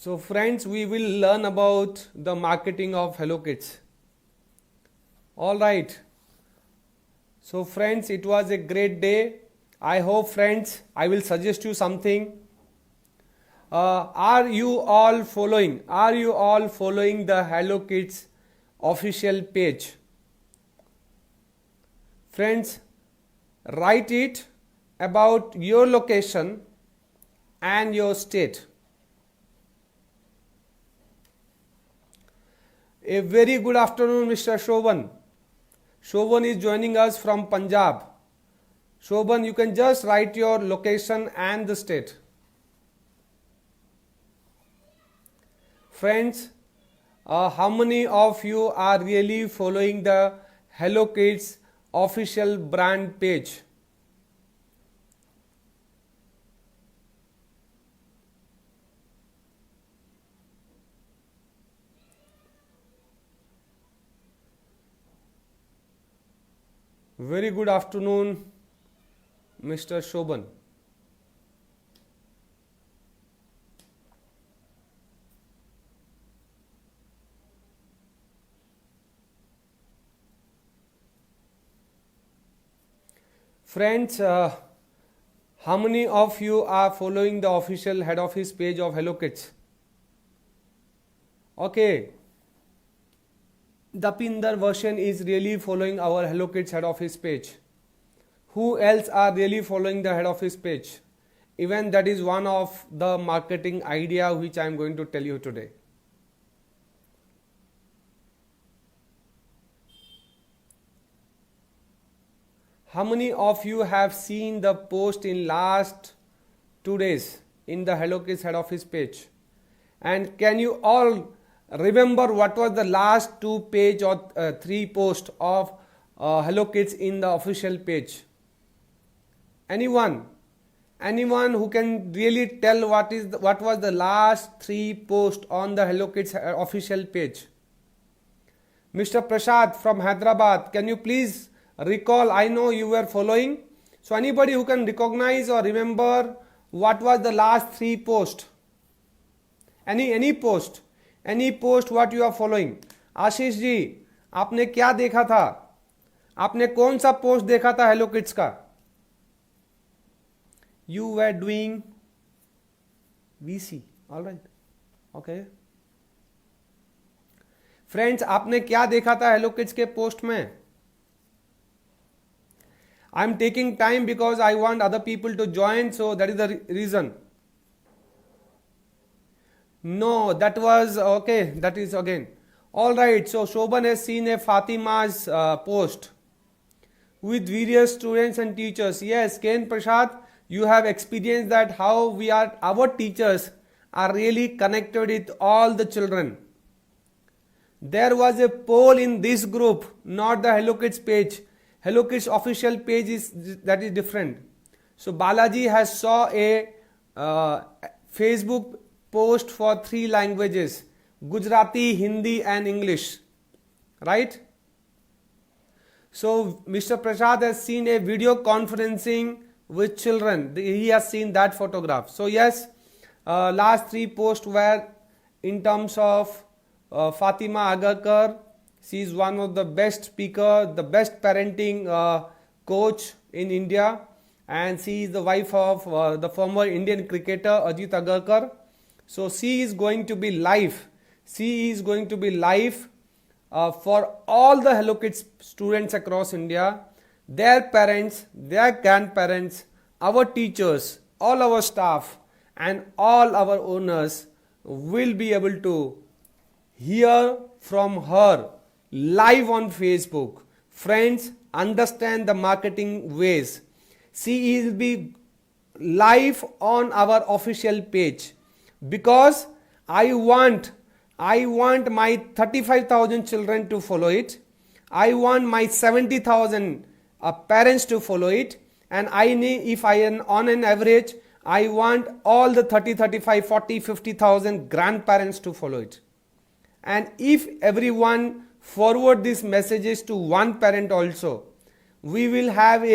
So friends, we will learn about the marketing of Hello Kids. Alright. So friends, it was a great day. I hope friends, I will suggest you something. Are you all following the Hello Kids official page? Friends, write it about your location and your state. A very good afternoon, Mr. Shobhan. Shobhan is joining us from Punjab. Shobhan, you can just write your location and the state. Friends, how many of you are really following the Hello Kids official brand page? Very good afternoon, Mr. Shobhan. Friends, how many of you are following the official head office page of Hello Kids? Okay. Dapinder version is really following our Hello Kids head office page. Who else are really following the head office page? Even that is one of the marketing idea which I am going to tell you today. How many of you have seen the post in last 2 days in the Hello Kids head office page? And can you all remember what was the last 2 page or 3 posts of Hello Kids in the official page? Anyone who can really tell what was the last 3 posts on the Hello Kids official page? Mr. Prashad from Hyderabad, can you please recall? I know you were following. So anybody who can recognize or remember what was the last 3 posts? Any post what you are following? Ashish ji, आपने क्या देखा था? आपने कौन सा post देखा था hello kids का? You were doing VC, all right, okay. Friends, आपने क्या देखा था हेलो किड्स के पोस्ट में? I am taking time because I want other people to join, so that is the reason. No, that was okay. That is again. All right. So Shobhan has seen a Fatima's post with various students and teachers. Yes, Ken Prashad, you have experienced that how our teachers are really connected with all the children. There was a poll in this group, not the Hello Kids page. Hello Kids official page is different. So Balaji has saw a Facebook post for 3 languages, Gujarati, Hindi and English, right? So Mr. Prasad has seen a video conferencing with children. He has seen that photograph. So yes, last 3 posts were in terms of Fatima Agarkar. She is one of the best speaker, the best parenting coach in India, and she is the wife of the former Indian cricketer Ajit Agarkar. So she is going to be live. She is going to be live for all the Hello Kids students across India, their parents, their grandparents, our teachers, all our staff, and all our owners will be able to hear from her live on Facebook. Friends, understand the marketing ways. She will be live on our official page because I want my 35,000 children to follow it. I want my 70,000 parents to follow it, and I need, if I am on an average, I want all the 30, 35, 40, 50,000 grandparents to follow it. And if everyone forward these messages to one parent also, we will have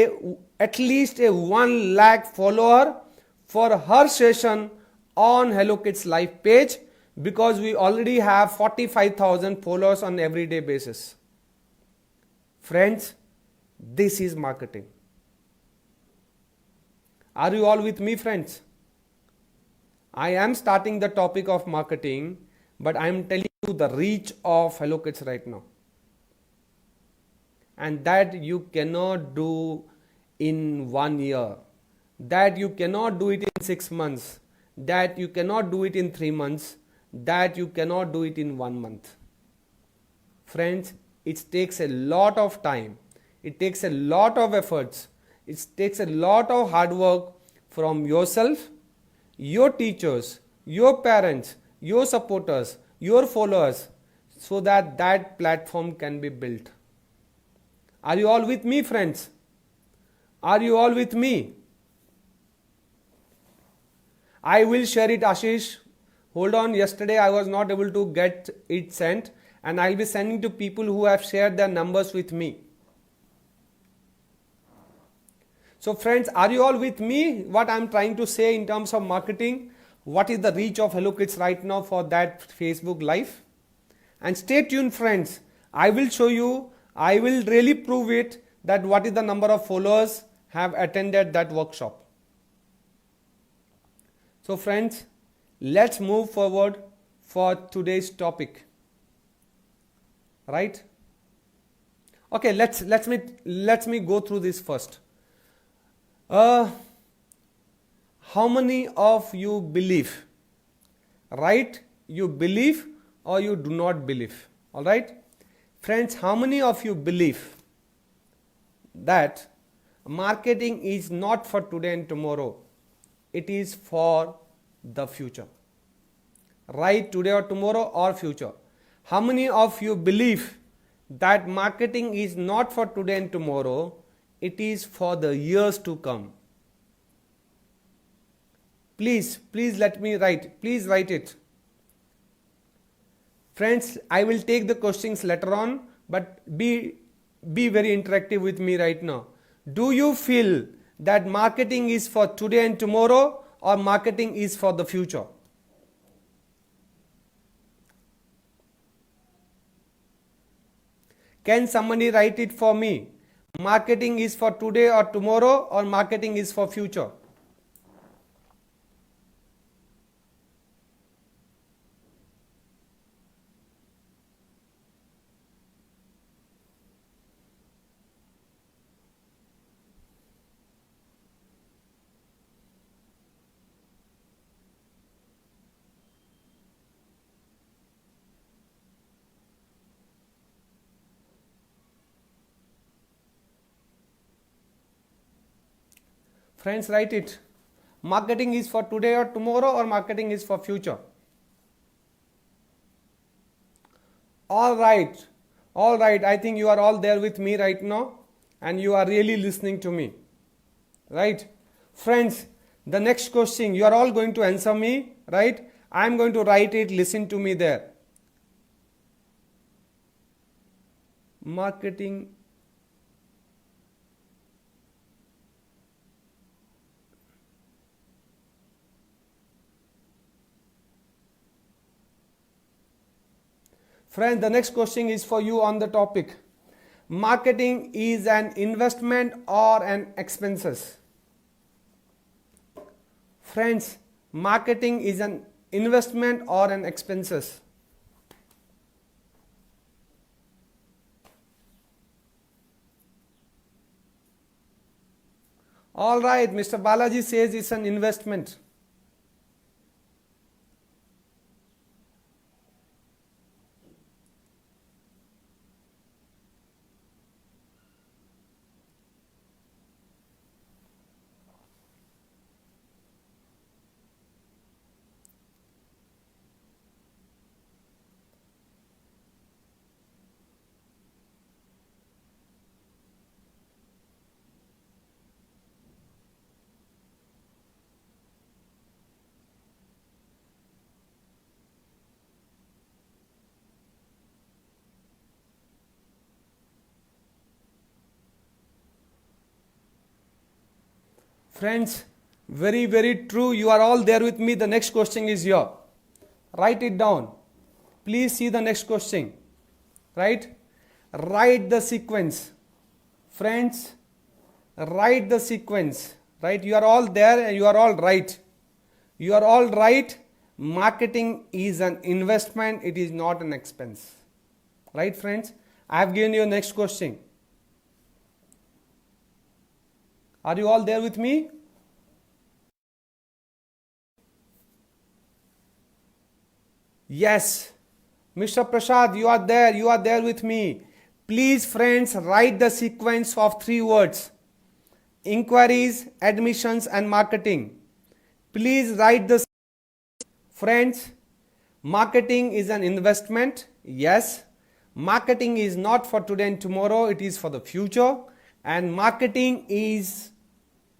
at least a 1 lakh follower for her session on Hello Kids live page, because we already have 45,000 followers on everyday basis. Friends, this is marketing. Are you all with me, friends? I am starting the topic of marketing, but I am telling you the reach of Hello Kids right now. And that you cannot do in 1 year, that you cannot do it in 6 months, that you cannot do it in 3 months, that you cannot do it in 1 month. Friends, it takes a lot of time, it takes a lot of efforts, it takes a lot of hard work from yourself, your teachers, your parents, your supporters, your followers, so that that platform can be built. Are you all with me, friends? Are you all with me? I will share it, Ashish. Hold on, yesterday I was not able to get it sent, and I'll be sending to people who have shared their numbers with me. So friends, are you all with me? What I'm trying to say in terms of marketing, what is the reach of Hello Kids right now for that Facebook Live? And stay tuned, friends. I will show you, I will really prove it, that what is the number of followers have attended that workshop. So friends, let's move forward for today's topic. Right? Okay, let me go through this first. How many of you believe? Right? You believe or you do not believe? All right? Friends, how many of you believe that marketing is not for today and tomorrow? It is for the future. Right? Today or tomorrow or future. How many of you believe that marketing is not for today and tomorrow? It is for the years to come. Please let me write. Please write it. Friends, I will take the questions later on, but be very interactive with me right now. Do you feel that marketing is for today and tomorrow, or marketing is for the future? Can somebody write it for me? Marketing is for today or tomorrow, or marketing is for future? Friends, write it. Marketing is for today or tomorrow, or marketing is for future? All right. I think you are all there with me right now, and you are really listening to me. Right? Friends, the next question, you are all going to answer me, right? I am going to write it, listen to me there. Marketing Friends, the next question is for you on the topic. Marketing is an investment or an expenses? Friends, marketing is an investment or an expenses? All right, Mr. Balaji says it's an investment. Friends, very true. You are all there with me. The next question is here. Write it down. Please see the next question. Right? Write the sequence. Friends, write the sequence. Right? You are all there and you are all right. You are all right. Marketing is an investment, it is not an expense. Right, friends? I have given you next question. Are you all there with me? Yes. Mr. Prasad, you are there. You are there with me. Please, friends, write the sequence of 3 words. Inquiries, admissions, and marketing. Please write the. Friends, marketing is an investment. Yes. Marketing is not for today and tomorrow. It is for the future. And marketing is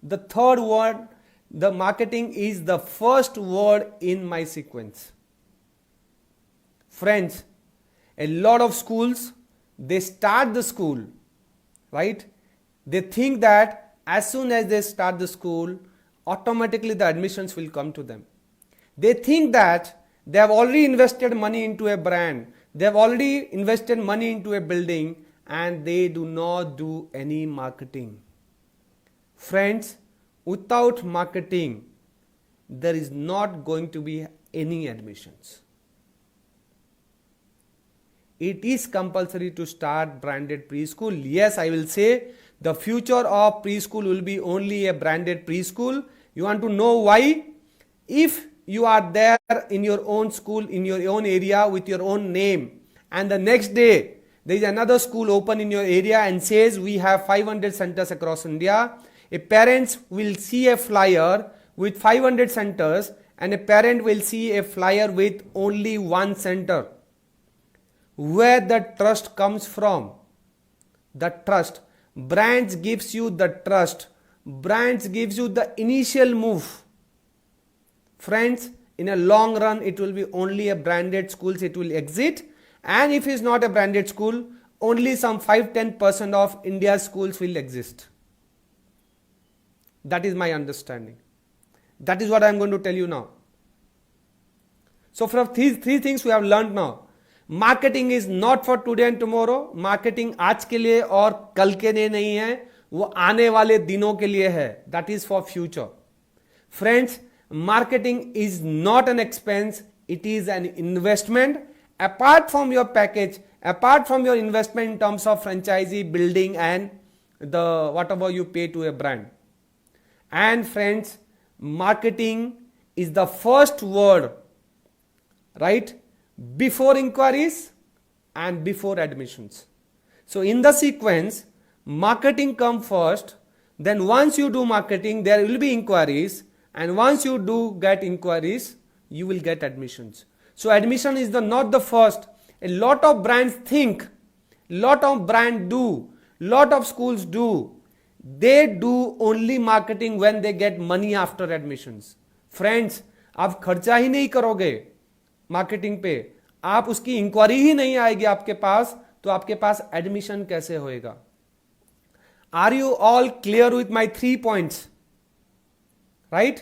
the third word. The marketing is the first word in my sequence. Friends, a lot of schools, they start the school, right? They think that as soon as they start the school, automatically the admissions will come to them. They think that they have already invested money into a brand, they have already invested money into a building, and they do not do any marketing. Friends, without marketing, there is not going to be any admissions. It is compulsory to start branded preschool. Yes, I will say the future of preschool will be only a branded preschool. You want to know why? If you are there in your own school, in your own area with your own name, and the next day there is another school open in your area and says we have 500 centers across India, a parent will see a flyer with 500 centers and a parent will see a flyer with only one center. Where the trust comes from? The trust. Brands gives you the trust. Brands gives you the initial move. Friends, in a long run, it will be only a branded schools it will exit. And if it's not a branded school, only some 5-10% of India's schools will exist. That is my understanding. That is what I am going to tell you now. So from these 3 things we have learned now. Marketing is not for today and tomorrow. Marketing आज के लिए और कल के लिए नहीं है, वो आने वाले दिनों के लिए है. That is for future. Friends, marketing is not an expense, it is an investment. Apart from your package, apart from your investment in terms of franchisee, building and the whatever you pay to a brand. And friends, marketing is the first word, right, before inquiries and before admissions. So in the sequence, marketing come first, then once you do marketing there will be inquiries, and once you do get inquiries you will get admissions. So admission is not the first. A lot of brands think, lot of brands do, lot of schools do, they do only marketing when they get money after admissions. Friends, आप खर्चा ही नहीं करोगे marketing पे, आप उसकी inquiry ही नहीं आएगी आपके पास, तो आपके पास एडमिशन कैसे होएगा? Are you all clear with my 3 points? Right?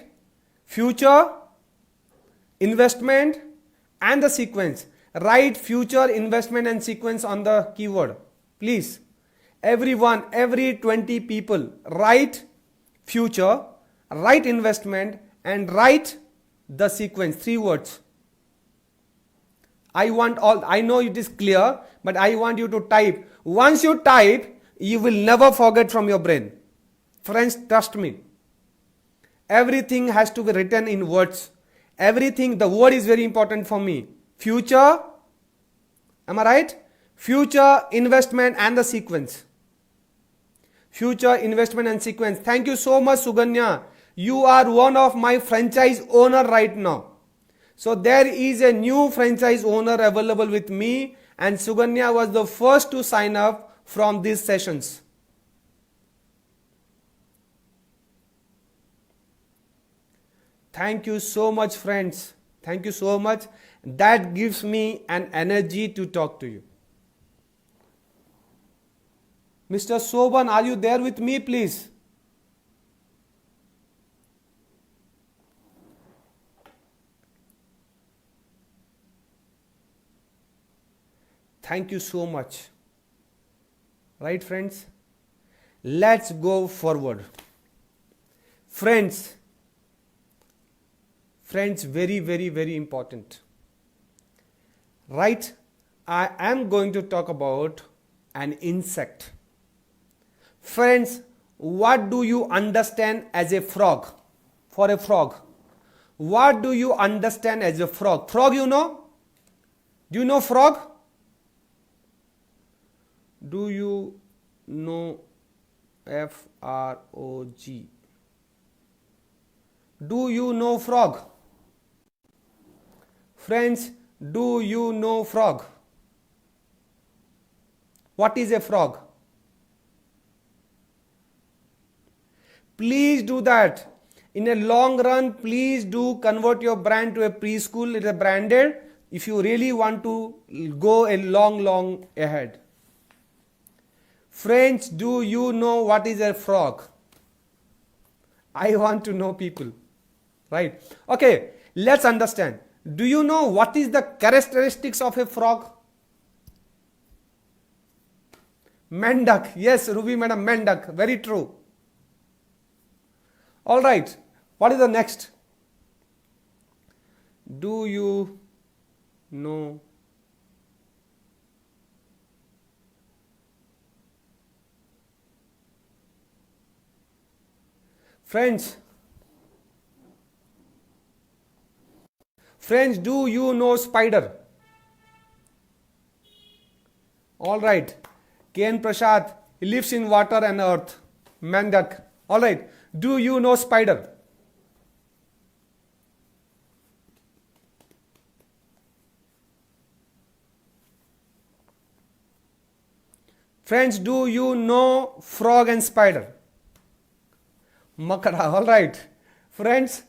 Future, investment and the sequence. Write future, investment and sequence on the keyword. Please, everyone, every 20 people, write future, write investment and write the sequence, 3 words. I know it is clear, but I want you to type. Once you type, you will never forget from your brain. Friends, trust me. Everything has to be written in words. Everything, the word is very important for me. Future, am I right? Future, investment and the sequence. Future, investment and sequence. Thank you so much, Suganya. You are one of my franchise owner right now. So there is a new franchise owner available with me, and Suganya was the first to sign up from these sessions. Thank you so much, friends. Thank you so much. That gives me an energy to talk to you. Mr. Soban, are you there with me, please? Thank you so much. Right, friends? Let's go forward. Friends, very, very, very important. Right? I am going to talk about an insect. Friends, what do you understand as a frog? For a frog. What do you understand as a frog? Frog, you know? Do you know frog? Do you know F-R-O-G? Do you know frog? Friends, do you know frog? What is a frog? Please do that. In a long run, please do convert your brand to a preschool. It is branded if you really want to go a long ahead. Friends, do you know what is a frog? I want to know, people. Right? Okay, let's understand. Do you know what is the characteristics of a frog? Mendak. Yes, Ruby madam, Mendak. Very true. Alright, what is the next? Do you know Friends, do you know spider? Alright, K.N. Prasad, he lives in water and earth. Mendak. Alright, do you know spider? Friends, do you know frog and spider? मकड़ा. All right friends,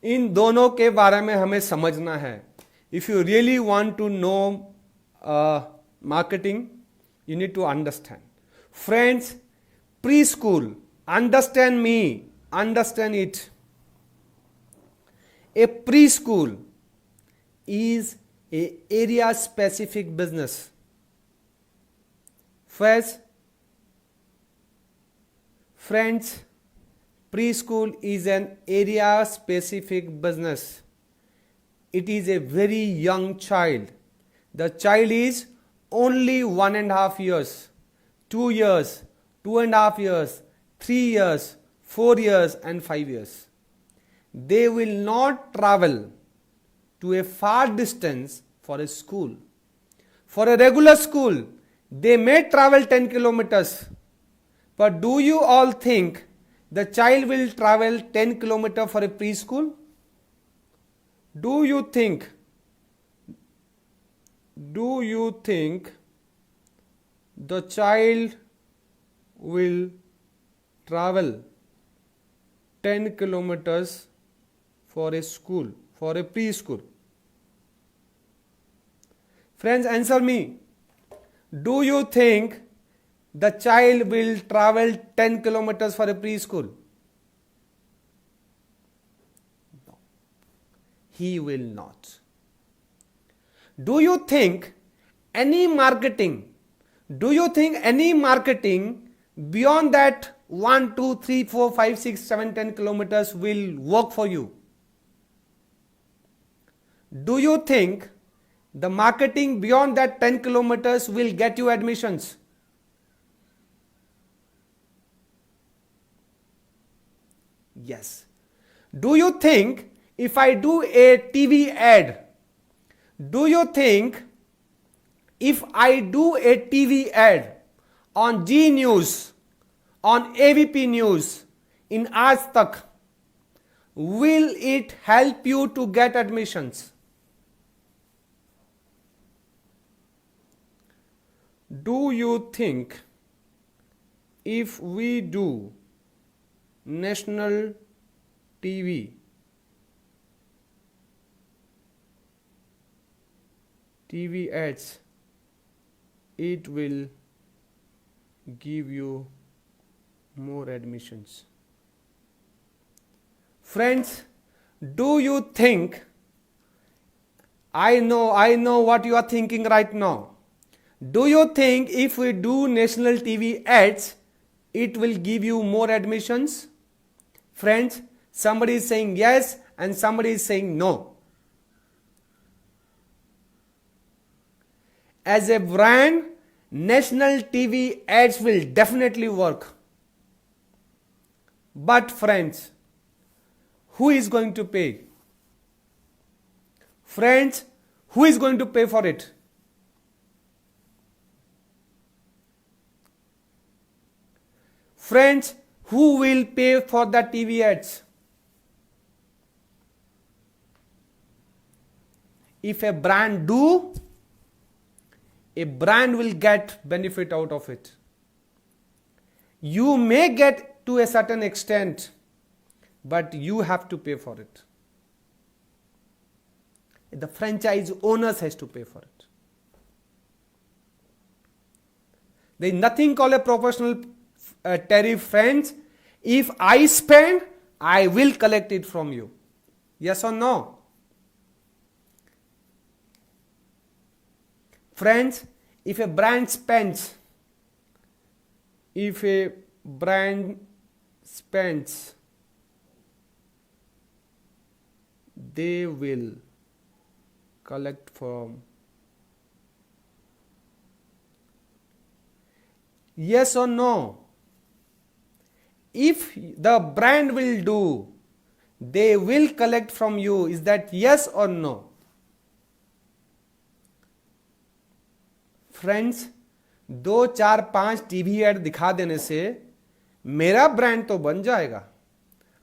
इन दोनों के बारे में हमें समझना है. If you really want to know marketing, you need to understand. Friends, preschool, understand me, understand it. A preschool is a area specific business. First, friends, preschool is an area specific business. It is a very young child. The child is only 1.5 years, 2 years, 2.5 years, 3 years, 4 years and 5 years. They will not travel to a far distance for a school. For a regular school, they may travel 10 kilometers. But do you all think the child will travel 10 kilometers for a preschool? Do you think the child will travel 10 kilometers for a school, for a preschool? Friends, answer me. Do you think the child will travel 10 kilometers for a preschool? No. He will not. Do you think any marketing beyond that 1, 2, 3, 4, 5, 6, 7, 10 kilometers will work for you? Do you think the marketing beyond that 10 kilometers will get you admissions? Yes. Do you think if I do a TV ad, do you think if I do a TV ad on G News, on AVP News, in Aaj Tak, will it help you to get admissions? Do you think if we do national TV ads, it will give you more admissions? Friends, do you think, I know what you are thinking right now. Do you think if we do national TV ads, it will give you more admissions? Friends, somebody is saying yes and somebody is saying no. As a brand, national TV ads will definitely work. But friends, who is going to pay? Friends, who is going to pay for it? Friends, who will pay for the TV ads? If a brand do, a brand will get benefit out of it. You may get to a certain extent, but you have to pay for it. The franchise owners has to pay for it. There is nothing called a proportional tariff, friends. If I spend, I will collect it from you. Yes or no? Friends, if a brand spends, they will collect from. Yes or no? If the brand will do, they will collect from you. Is that yes or no? Friends, 2 4 5 TV ad दिखा देने से मेरा brand तो बन जाएगा,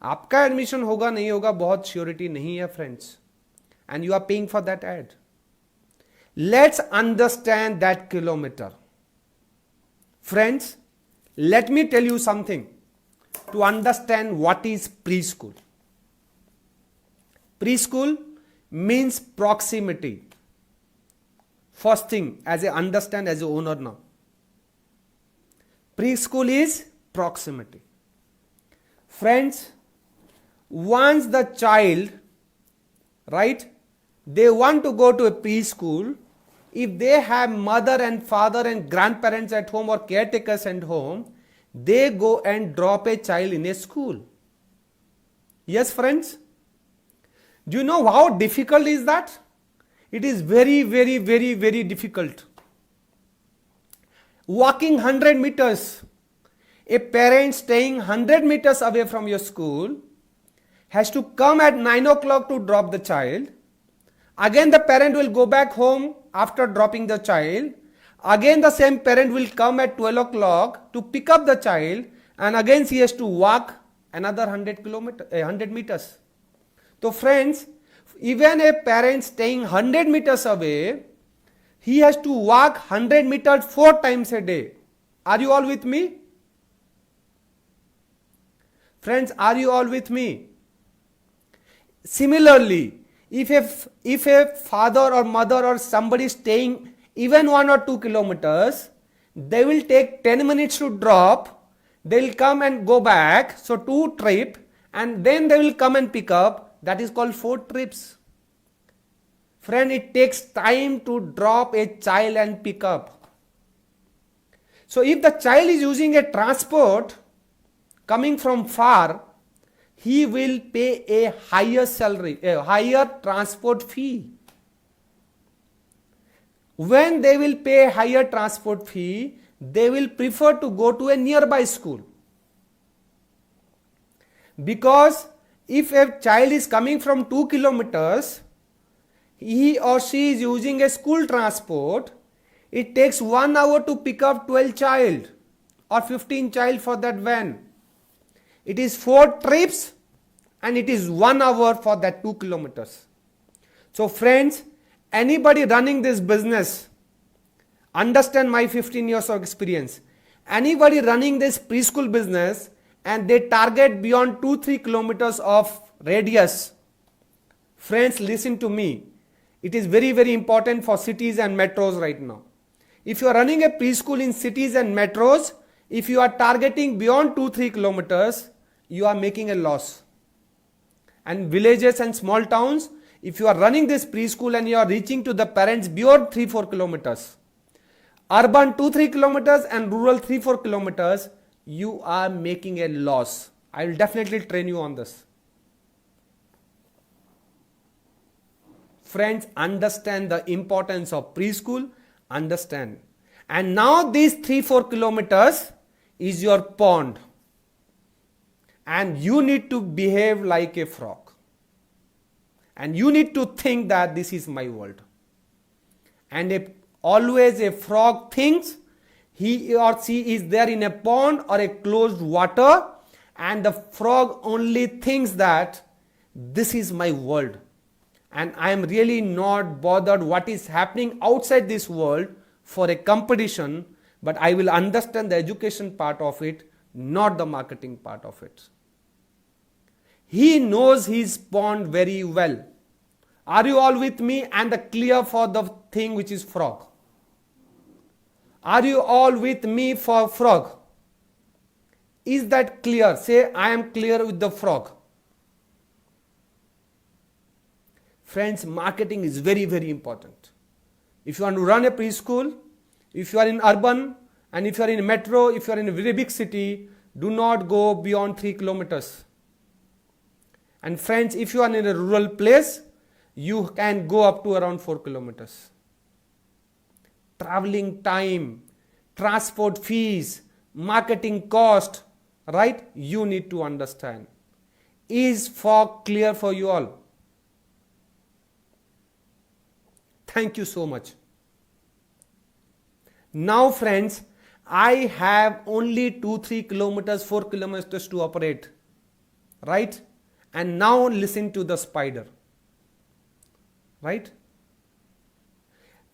आपका admission होगा नहीं होगा बहुत श्योरिटी नहीं है friends, and you are paying for that ad. Let's understand that kilometre. Friends, let me tell you something to understand what is preschool. Preschool means proximity. First thing, as I understand as an owner now, preschool is proximity. Friends, once the child, right, they want to go to a preschool, if they have mother and father and grandparents at home or caretakers at home, they go and drop a child in a school. Yes, friends? Do you know how difficult is that? It is very, very, very, very difficult. Walking 100 meters, a parent staying 100 meters away from your school has to come at 9 o'clock to drop the child. Again, the parent will go back home after dropping the child. Again, the same parent will come at 12 o'clock to pick up the child, and again he has to walk another 100 meters. So friends, even a parent staying 100 meters away, he has to walk 100 meters 4 times a day. Are you all with me? Friends, are you all with me? Similarly, if a father or mother or somebody staying even 1 or 2 kilometers, they will take 10 minutes to drop, they will come and go back, so 2 trips, and then they will come and pick up. That is called 4 trips. Friend, it takes time to drop a child and pick up. So if the child is using a transport coming from far, he will pay a higher salary, a higher transport fee. When they will pay a higher transport fee, they will prefer to go to a nearby school. Because if a child is coming from 2 kilometers, he or she is using a school transport, it takes 1 hour to pick up 12 child or 15 child for that van. It is 4 trips and it is 1 hour for that 2 kilometers. So friends, anybody running this business, understand my 15 years of experience. Anybody running this preschool business and they target beyond 2-3 kilometers of radius, friends, listen to me. It is very, very important for cities and metros right now. If you are running a preschool in cities and metros, if you are targeting beyond 2-3 kilometers, you are making a loss. And villages and small towns, if you are running this preschool and you are reaching to the parents beyond 3-4 kilometers, urban 2-3 kilometers and rural 3-4 kilometers, you are making a loss. I will definitely train you on this. Friends, understand the importance of preschool, understand. And now these 3-4 kilometers is your pond. And you need to behave like a frog. And you need to think that this is my world. And always a frog thinks he or she is there in a pond or a closed water, and the frog only thinks that this is my world. And I am really not bothered what is happening outside this world for a competition, but I will understand the education part of it, not the marketing part of it. He knows his pond very well. Are you all with me? And the clear for the thing which is frog. Are you all with me for frog? Is that clear? Say, I am clear with the frog. Friends, marketing is very, very important. If you want to run a preschool, if you are in urban, and if you are in metro, if you are in a very big city, do not go beyond 3 kilometers. And friends, if you are in a rural place, you can go up to around 4 kilometers. Traveling time, transport fees, marketing cost, right? You need to understand. Is fog clear for you all? Thank you so much. Now friends, I have only 2-3 kilometers, 4 kilometers to operate, right? And now listen to the spider, right?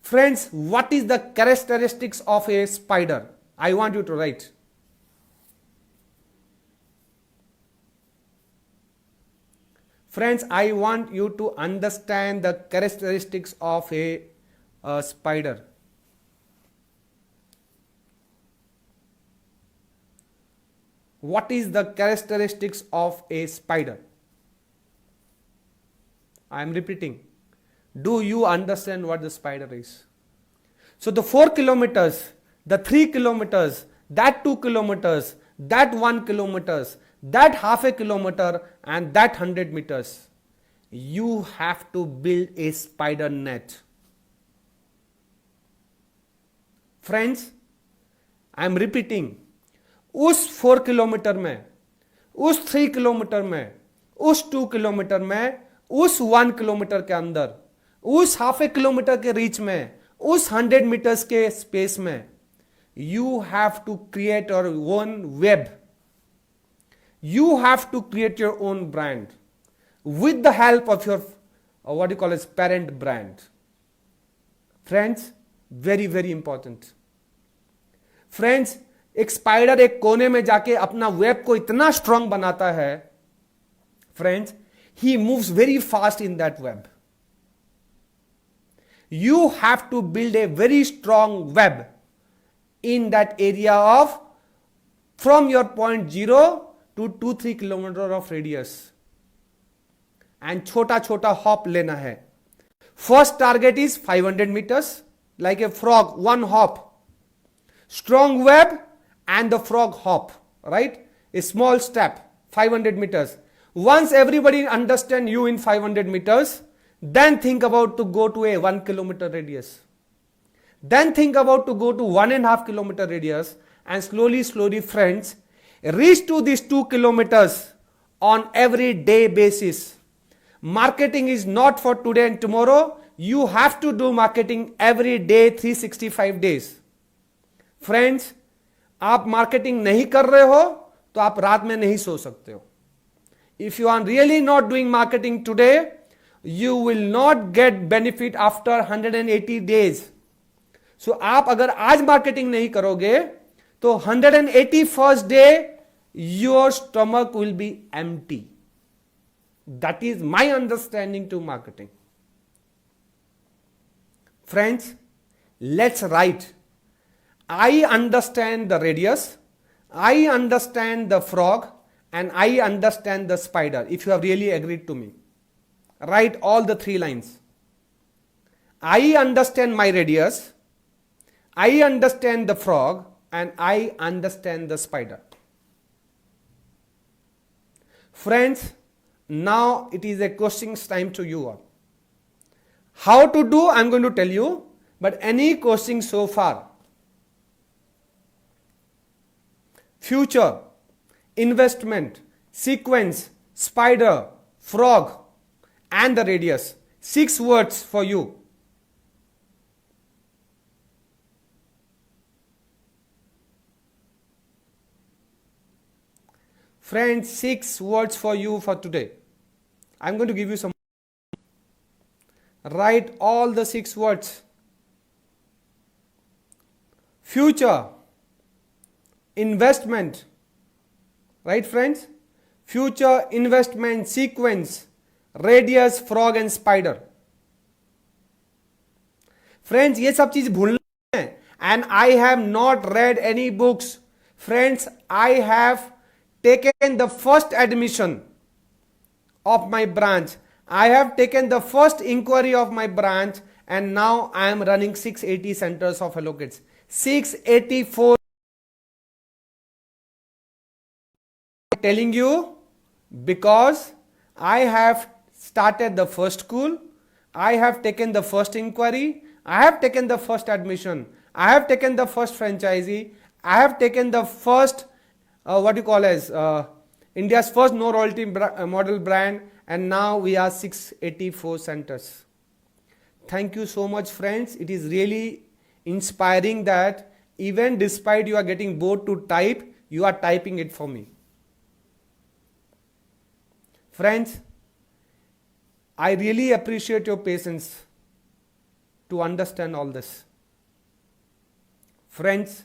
Friends, what is the characteristics of a spider? I want you to write. Friends, I want you to understand the characteristics of a spider. What is the characteristics of a spider? I am repeating. Do you understand what the spider is? So the 4 kilometers, the 3 kilometers, that 2 kilometers, that 1 kilometers, that half a kilometer, and that 100 meters, you have to build a spider net. Friends, I am repeating. उस 4 kilometre में, उस 3 kilometre में, उस 2 kilometre में, उस 1 kilometre के अंदर, उस हाफ ए किलोमीटर के रीच में, उस 100 मीटर्स के स्पेस में, you have to create your own web. You have to create your own brand with the help of your what you call as parent brand. Friends, very, very important. Friends, एक spider एक कोने में जाके अपना web को इतना strong बनाता है, friends, he moves very fast in that web. You have to build a very strong web in that area of from your point 0 to 2-3 kilometer of radius. And छोटा छोटा hop लेना है. First target is 500 meters, like a frog, one hop. Strong web and the frog hop, right? A small step, 500 meters. Once everybody understand you in 500 meters, then think about to go to a 1 kilometer radius. Then think about to go to 1.5 kilometer radius, and slowly, slowly, friends, reach to these 2 kilometers on every day basis. Marketing is not for today and tomorrow. You have to do marketing every day, 365 days. Friends, आप marketing नहीं कर रहे हो तो आप रात में नहीं सो सकते हो. If you are really not doing marketing today, you will not get benefit after 180 days. So आप अगर आज मार्केटिंग नहीं करोगे तो 181st day your stomach will be empty. That is my understanding to marketing. Friends, let's write. I understand the radius, I understand the frog, and I understand the spider. If you have really agreed to me, write all the 3 lines. I understand my radius, I understand the frog and I understand the spider. Friends, now it is a questions time to you all. How to do, I'm going to tell you, but any questions so far? Future, investment, sequence, spider, frog, and the radius. 6 words for you. Friends, 6 words for you for today. I'm going to give you some. Write all the 6 words. Future, investment, right friends? Future, investment, sequence, radius, frog and spider. Friends, ये सब चीज भूलना है. And I have not read any books. Friends, I have taken the first admission of my branch. I have taken the first inquiry of my branch and now I am running 680 centers of Hello Kids. 684. Telling you because I have started the first school, I have taken the first inquiry, I have taken the first admission, I have taken the first franchisee, I have taken the first India's first no royalty model brand, and now we are 684 centers. Thank you so much friends. It is really inspiring that even despite you are getting bored to type, you are typing it for me. Friends, I really appreciate your patience to understand all this. Friends,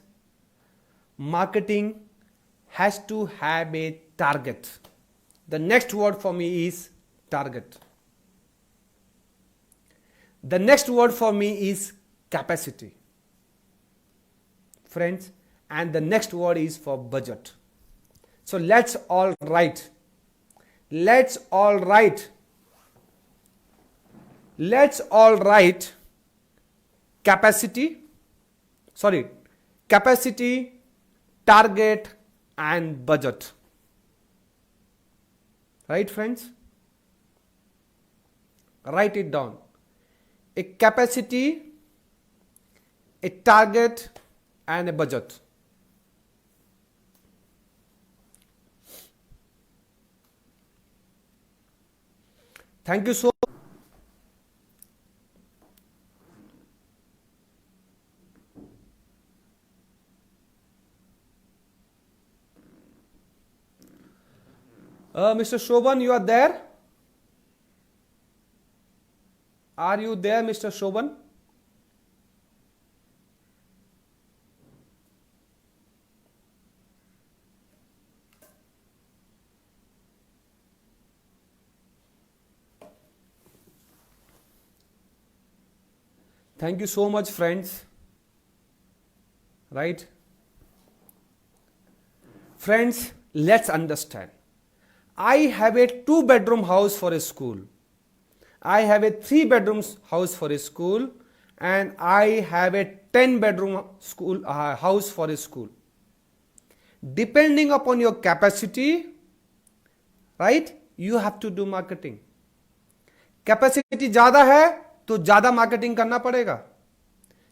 marketing has to have a target. The next word for me is target. The next word for me is capacity. Friends, and the next word is for budget. So let's all write. Let's all write capacity, target and budget. Right friends? Write it down. A capacity, a target and a budget. Thank you so much. Mr. Shobhan, you are there? Are you there, Mr. Shobhan? Thank you so much, friends. Right? Friends, let's understand. I have a 2-bedroom house for a school. I have a 3-bedroom house for a school, and I have a 10-bedroom house for a school. Depending upon your capacity, right, you have to do marketing. Capacity ज़्यादा है तो ज़्यादा marketing करना पड़ेगा.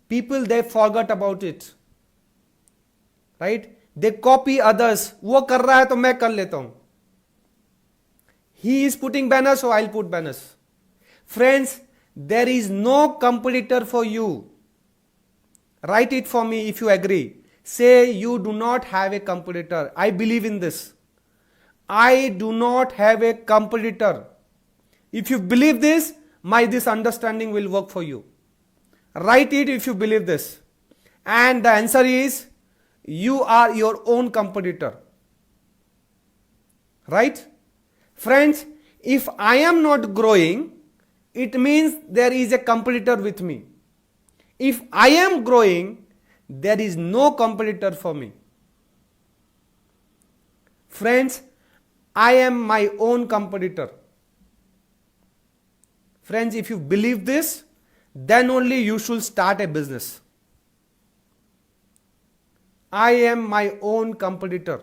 People, they forgot about it. Right? They copy others. वो कर रहा है तो मैं कर लेता हूं. He is putting banners, so I'll put banners. Friends, there is no competitor for you. Write it for me if you agree. Say you do not have a competitor. I believe in this. I do not have a competitor. If you believe this, this understanding will work for you. Write it if you believe this. And the answer is, you are your own competitor. Right? Friends, if I am not growing, it means there is a competitor with me. If I am growing, there is no competitor for me. Friends, I am my own competitor. Friends, if you believe this, then only you should start a business. I am my own competitor.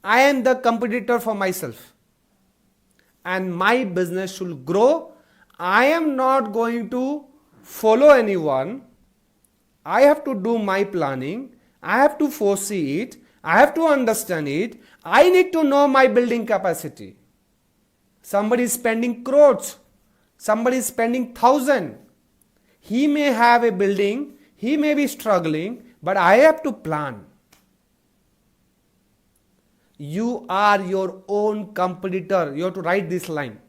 I am the competitor for myself. And my business should grow. I am not going to follow anyone. I have to do my planning. I have to foresee it. I have to understand it. I need to know my building capacity. Somebody is spending crores. Somebody is spending thousand. He may have a building. He may be struggling, but I have to plan. You are your own competitor. You have to write this line.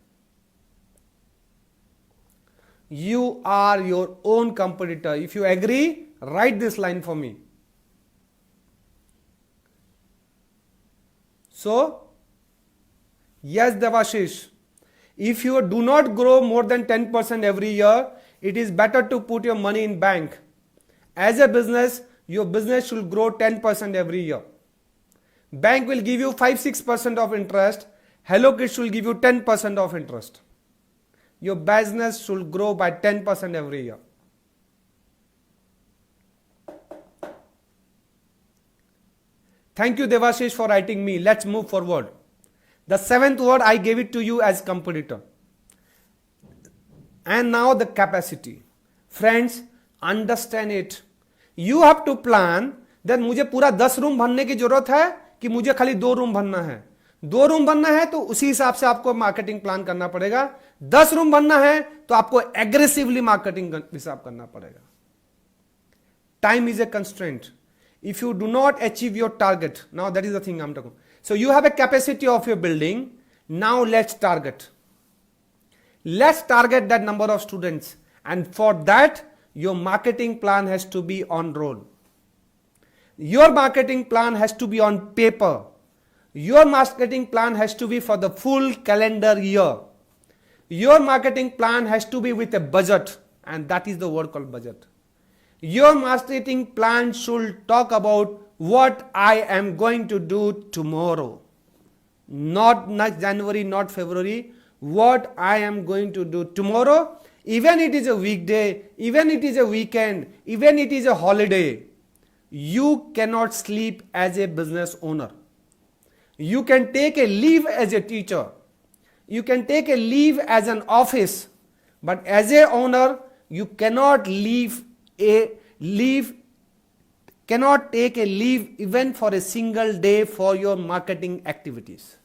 You are your own competitor. If you agree, write this line for me. So, yes, Devashish, if you do not grow more than 10% every year, it is better to put your money in bank. As a business, your business should grow 10% every year. Bank will give you 5-6% of interest. Hello Kids will give you 10% of interest. Your business should grow by 10% every year. Thank you Devashish for writing me. Let's move forward. The seventh word, I gave it to you as competitor. And now the capacity. Friends, understand it. You have to plan that मुझे पूरा 10 room भरने की जरूरत है कि मुझे खाली 2 room भरना है. 2 रूम बनना है तो उसी हिसाब से आपको मार्केटिंग प्लान करना पड़ेगा. 10 रूम बनना है तो आपको एग्रेसिवली मार्केटिंग हिसाब करना पड़ेगा. Time is a constraint. If you do not achieve your target, now that is the thing I'm talking. So you have a capacity of your building. Now let's target. Let's target that number of students, and for that your marketing plan has to be on roll. Your marketing plan has to be on paper. Your marketing plan has to be for the full calendar year. Your marketing plan has to be with a budget, and that is the word called budget. Your marketing plan should talk about what I am going to do tomorrow. Not January, not February. What I am going to do tomorrow, even it is a weekday, even it is a weekend, even it is a holiday. You cannot sleep as a business owner. You can take a leave as a teacher. You can take a leave as an office. But as a owner, you cannot cannot take a leave even for a single day for your marketing activities.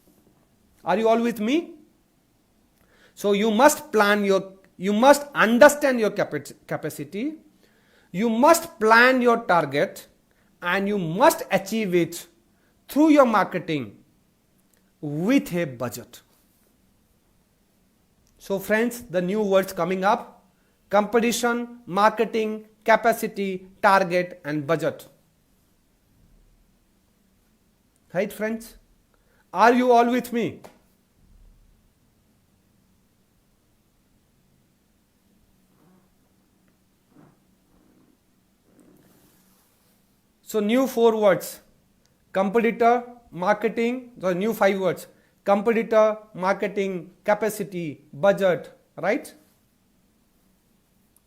Are you all with me? So you must you must understand your capacity, you must plan your target, and you must achieve it through your marketing with a budget. So friends, the new words coming up: competition, marketing, capacity, target, and budget. Right friends? Are you all with me? So new 4 words: competitor, marketing, the new 5 words: competitor, marketing, capacity, budget, right?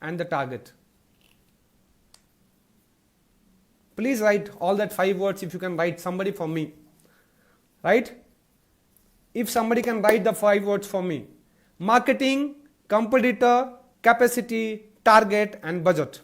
And the target. Please write all that 5 words. If you can write, somebody for me, right? If somebody can write the 5 words for me: marketing, competitor, capacity, target, and budget.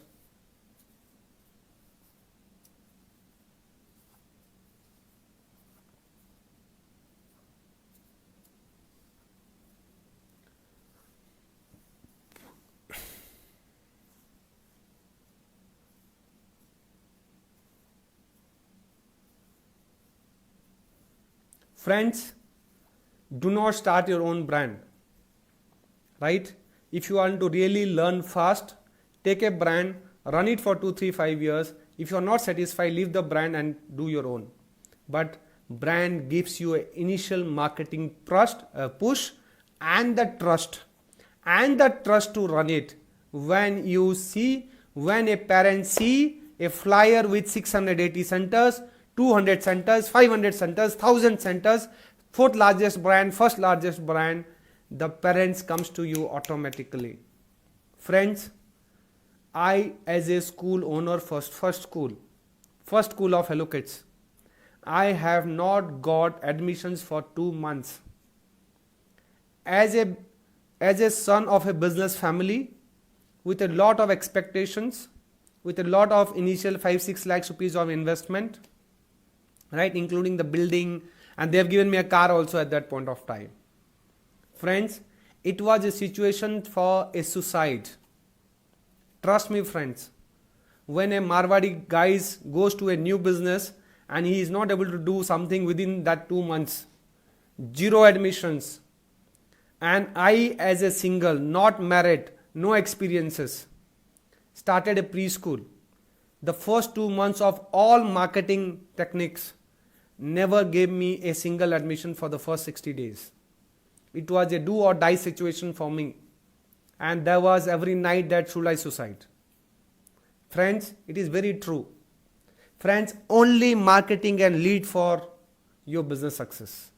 Friends, do not start your own brand, right? If you want to really learn fast, take a brand, run it for 2, 3, 5 years. If you are not satisfied, leave the brand and do your own. But brand gives you an initial marketing push and the trust to run it. When a parent see a flyer with 680 centers, 200 centers, 500 centers, 1000 centers, 4th largest brand, 1st largest brand, the parents comes to you automatically. Friends, I as a school owner, first school, first school of Hello Kids. I have not got admissions for 2 months. As a son of a business family with a lot of expectations, with a lot of initial 5-6 lakhs rupees of investment, right, including the building, and they have given me a car also at that point of time. Friends, it was a situation for a suicide. Trust me, friends, when a Marwadi guy goes to a new business and he is not able to do something within that 2 months, 0 admissions, and I as a single, not married, no experiences, started a preschool. The first 2 months of all marketing techniques never gave me a single admission for the first 60 days. It was a do or die situation for me. And there was every night that should I suicide. Friends, it is very true. Friends, only marketing can lead for your business success.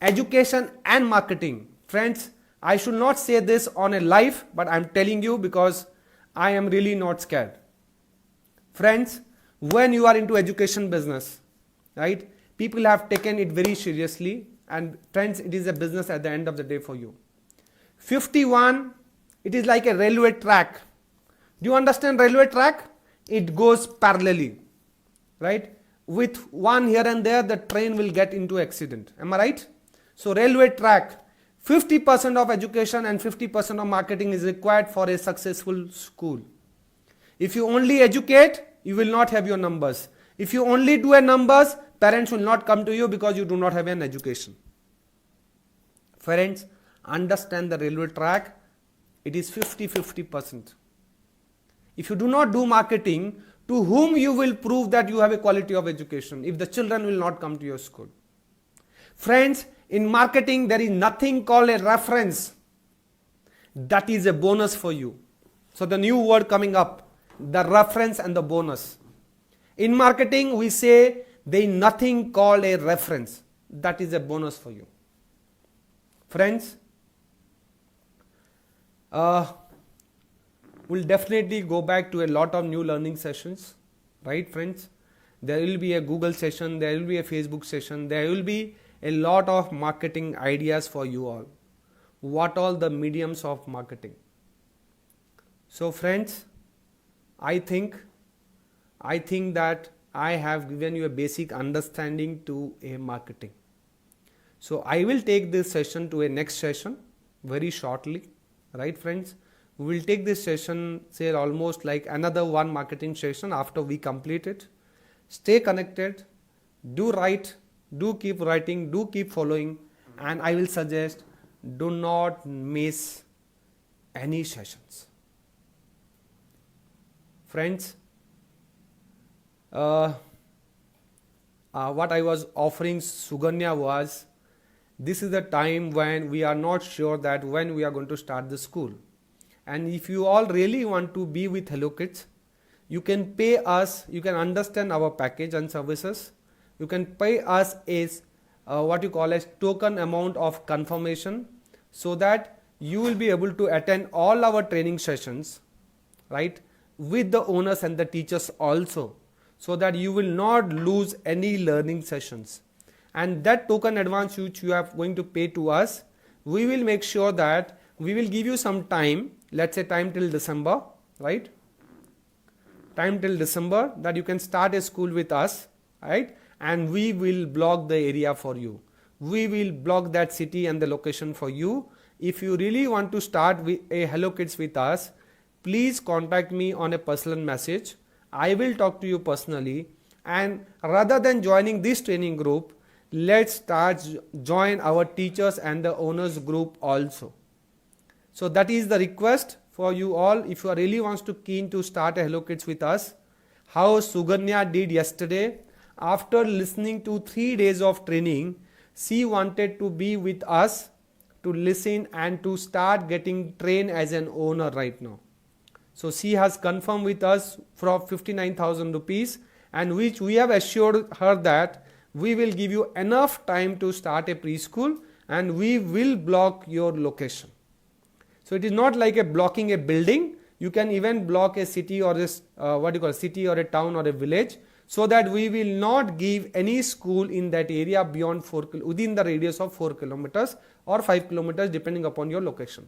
Education and marketing. Friends, I should not say this on a live, but I am telling you because I am really not scared. Friends, when you are into education business, right, people have taken it very seriously, and friends, it is a business at the end of the day for you. 51, it is like a railway track. Do you understand railway track? It goes parallelly, right? With one here and there, the train will get into accident. Am I right? So railway track, 50% of education and 50% of marketing is required for a successful school. If you only educate, you will not have your numbers. If you only do a numbers, parents will not come to you because you do not have an education. Friends, understand the railway track. It is 50-50%. If you do not do marketing, to whom you will prove that you have a quality of education if the children will not come to your school? Friends, in marketing, there is nothing called a reference. That is a bonus for you. So the new word coming up, the reference and the bonus. In marketing, we say there is nothing called a reference. That is a bonus for you. Friends, we'll definitely go back to a lot of new learning sessions. Right, friends? There will be a Google session, there will be a Facebook session, there will be a lot of marketing ideas for you all. What all the mediums of marketing? So friends, I think that I have given you a basic understanding to a marketing. So I will take this session to a next session very shortly, right, friends? We will take this session, say almost like another one marketing session after we complete it. Stay connected, do write, do keep writing, do keep following, and I will suggest do not miss any sessions. Friends, what I was offering Suganya was, this is the time when we are not sure that when we are going to start the school. And if you all really want to be with Hello Kids, you can pay us, you can understand our package and services. You can pay us as what you call as token amount of confirmation, so that you will be able to attend all our training sessions, right, with the owners and the teachers also, so that you will not lose any learning sessions. And that token advance which you are going to pay to us, we will make sure that we will give you some time, let's say time till December, right? Time till December that you can start a school with us, right? And we will block the area for you. We will block that city and the location for you. If you really want to start with a Hello Kids with us, please contact me on a personal message. I will talk to you personally, and rather than joining this training group, let's join our teachers and the owners group also. So that is the request for you all. If you are really keen to start a Hello Kids with us, how Suganya did yesterday, after listening to 3 days of training, she wanted to be with us to listen and to start getting trained as an owner right now. So she has confirmed with us for 59,000 rupees, and which we have assured her that we will give you enough time to start a preschool and we will block your location. So it is not like a blocking a building. You can even block a city or this city or a town or a village. so that we will not give any school in that area beyond within the radius of 4 kilometers or 5 kilometers depending upon your location.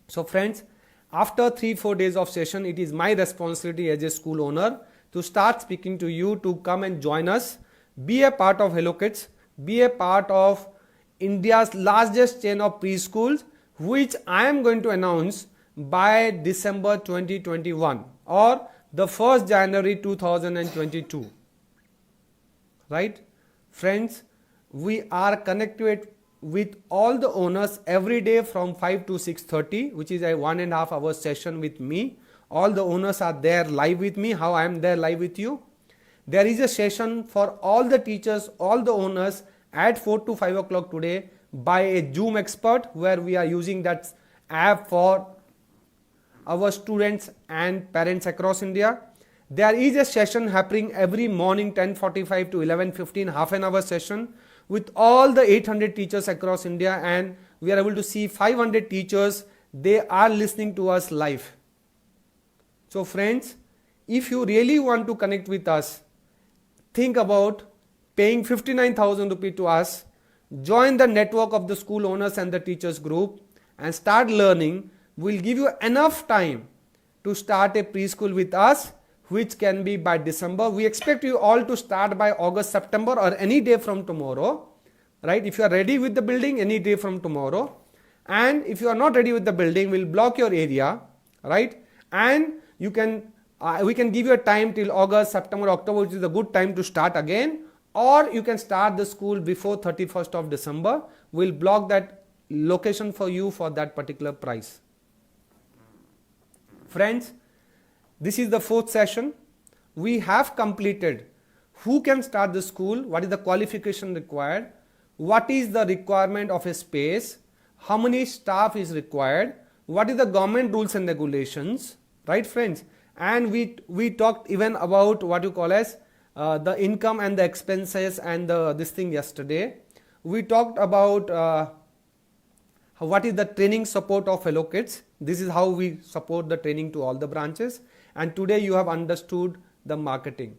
So friends, after 3-4 days of session, it is my responsibility as a school owner to start speaking to you to come and join us, be a part of Hello Kids, be a part of India's largest chain of preschools, which I am going to announce by December 2021 or the 1st January 2022. Right? Friends, we are connected with all the owners every day from 5 to 6:30, which is a 1.5 hour session with me. All the owners are there live with me, how I am there live with you. There is a session for all the teachers, all the owners at 4 to 5 o'clock today by a Zoom expert, where we are using that app for our students and parents across India. There is a session happening every morning 10:45 to 11:15, half an hour session with all the 800 teachers across India, and we are able to see 500 teachers. They are listening to us live. So friends, if you really want to connect with us, think about paying 59,000 rupees to us, join the network of the school owners and the teachers group and start learning. We'll give you enough time to start a preschool with us, which can be by December. We expect you all to start by August, September, or any day from tomorrow, right? If you are ready with the building, any day from tomorrow. And if you are not ready with the building, we'll block your area, right? And you can, we can give you a time till August, September, October, which is a good time to start again. Or you can start the school before 31st of December. We'll block that location for you for that particular price. Friends, this is the 4th session. We have completed who can start the school, what is the qualification required, what is the requirement of a space, how many staff is required, what is the government rules and regulations, right friends? And we talked even about what you call as the income and the expenses and this thing yesterday. We talked about what is the training support of Hello Kids. This is how we support the training to all the branches. And today you have understood the marketing.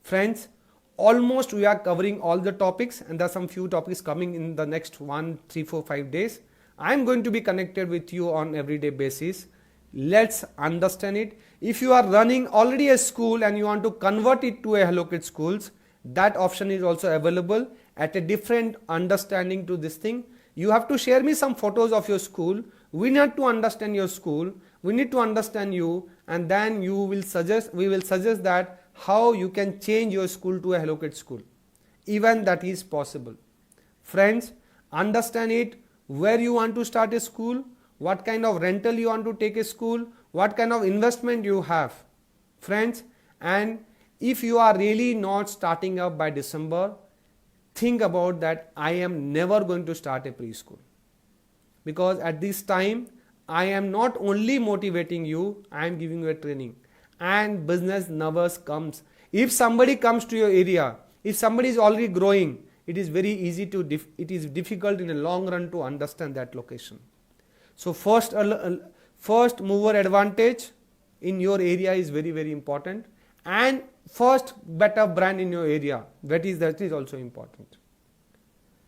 Friends, almost we are covering all the topics, and there are some few topics coming in the next 1, 3, 4, 5 days. I am going to be connected with you on everyday basis. Let's understand it. If you are running already a school and you want to convert it to a Hello Kids schools, that option is also available at a different understanding to this thing. You have to share me some photos of your school. We need to understand your school. We need to understand you, and then we will suggest that how you can change your school to a Hello Kids school. Even that is possible. Friends, understand it, where you want to start a school, what kind of rental you want to take a school, what kind of investment you have. Friends, and if you are really not starting up by December, think about that I am never going to start a preschool. Because at this time, I am not only motivating you, I am giving you a training. And business never comes. If somebody comes to your area, if somebody is already growing, it is very easy to, it is difficult in the long run to understand that location. So first mover advantage in your area is very, very important. And first better brand in your area, that is also important.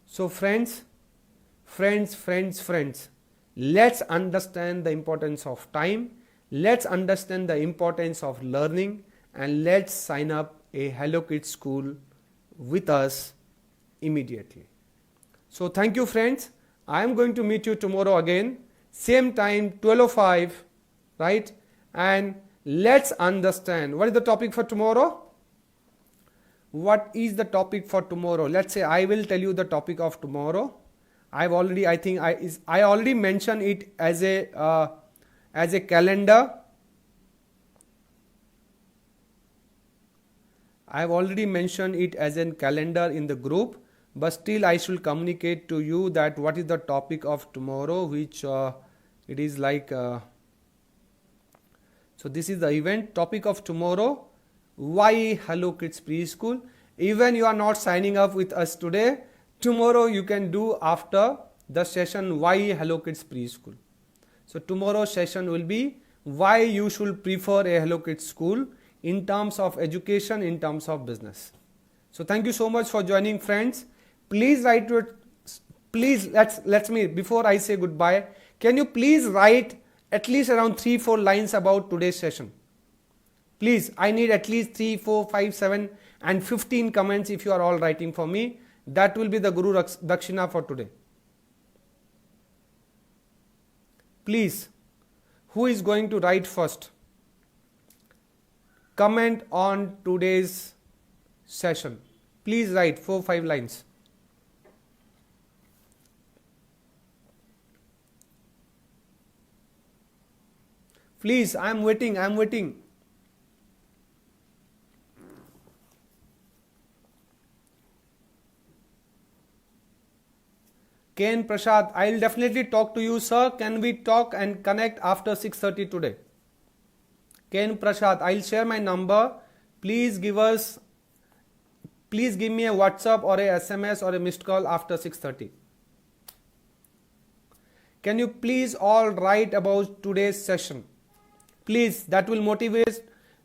So friends, let's understand the importance of time, let's understand the importance of learning, and let's sign up a Hello Kids school with us immediately. So thank you friends. I am going to meet you tomorrow again, same time 12:05, right? And let's understand what is the topic for tomorrow. What is the topic for tomorrow? Let's say I will tell you the topic of tomorrow. I already mentioned it as a calendar. I have already mentioned it as a calendar in the group, but still I should communicate to you that what is the topic of tomorrow, which it is like so this is the event topic of tomorrow. Why Hello Kids Preschool? Even you are not signing up with us today, tomorrow you can do after the session why Hello Kids Preschool. So tomorrow's session will be why you should prefer a Hello Kids school in terms of education, in terms of business. So thank you so much for joining, friends. Please write to it. Please let's me, before I say goodbye, can you please write at least around 3-4 lines about today's session? Please, I need at least 3, 4, 5, 7 and 15 comments if you are all writing for me. That will be the Guru Dakshina for today. Please, who is going to write first? Comment on today's session. Please write 4-5 lines. Please, I am waiting. Ken Prasad, I will definitely talk to you, sir. Can we talk and connect after 6:30 today? Ken Prasad, I will share my number. Please give me a WhatsApp or a SMS or a missed call after 6:30. Can you please all write about today's session? Please, that will motivate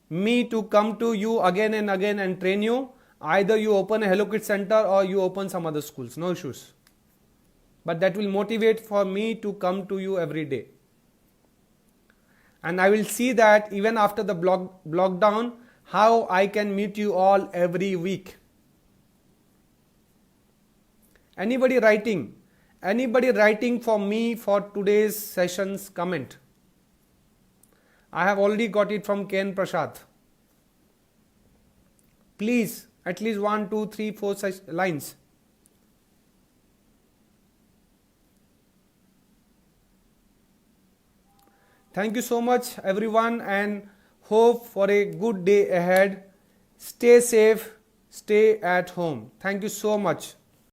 me to come to you again and again and train you. Either you open a Hello Kids Center or you open some other schools, no issues. But that will motivate for me to come to you every day. And I will see that even after the lockdown, how I can meet you all every week. Anybody writing for me for today's session's comment? I have already got it from Ken Prasad. Please, at least 1, 2, 3, 4 such lines. Thank you so much, everyone, and hope for a good day ahead. Stay safe, stay at home. Thank you so much.